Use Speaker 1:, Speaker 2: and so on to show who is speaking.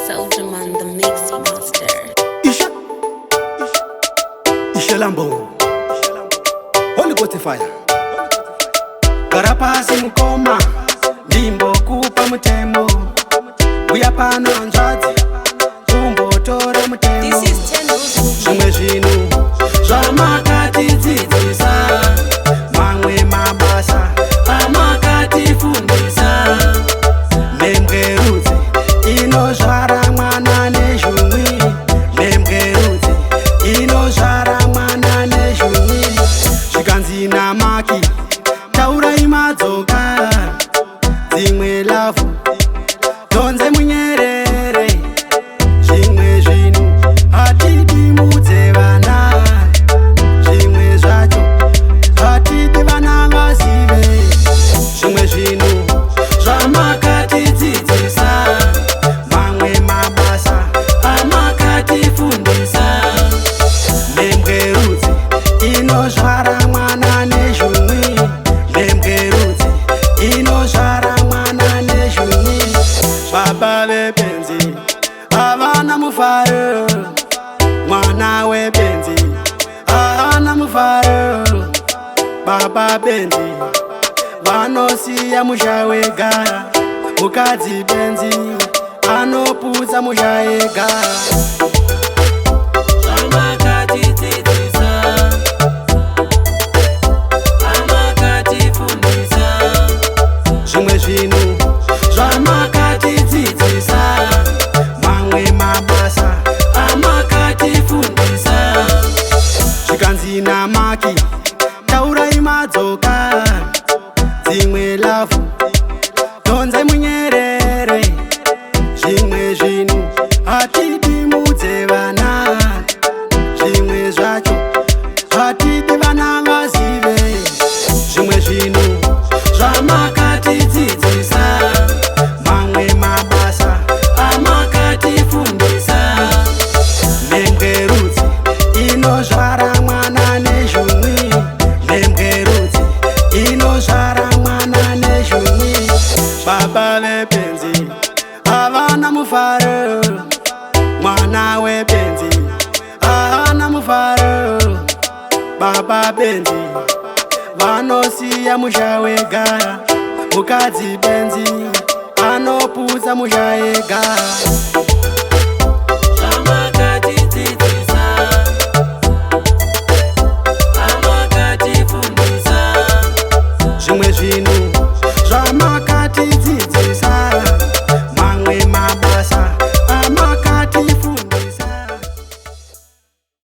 Speaker 1: Soldier Man, the mixing master.
Speaker 2: Isha Lambo Holy Ghost fire Karapasi mukoma Ndimbo kupa mutemo Uya pano nzadzi Kumbotora mutemo Zvimwe zvinu zvamakatidzidzisa Mamwe mabasa amakatifundisa Membwerudzi inozvara mwana nezvumwi Membwerudzi inozvara mwana nezvumwi Zvikanzi namaki taurai madzoka Dzimwe lavhu donze munyerere Zvimwe zvinu hatidi mudze vana Zvimwe zvacho hatidi vana vazive Zvimwe zvinu zvamakatidzidzisa Mamwe mabasa amakatifundisa Membwerudzi inozvara mwana nezvumwi Membwerudzi inozvara mwana nezvumwi Baba vebenzi havana mufaro Mwana webenzi haana mufaro Baba benzi vanosiya musha wega Mukadzi benzi anoputsa musha wega Zvimwe zvinu zvamakatidzidzisa Mamwe mabasa amakatifundisa Zvikanzi namaki taurai madzoka Dzimwe lavhu donze munyerere Zvimwe zvinu hatidi mudze vana Zvimwe zvacho hatidi vana vazive Zvimwe zvinu zvamakatidzidzisa Mamwe mabasa amakatifundisa Membwerudzi inozvara mwana nezvumwi Membwerudzi inozvara mwana nezvumwi Baba vebenzi havana mufaro Mwana webenzi haana mufaro Baba benzi vanosiya musha wega Mukadzi benzi anoputsa musha wega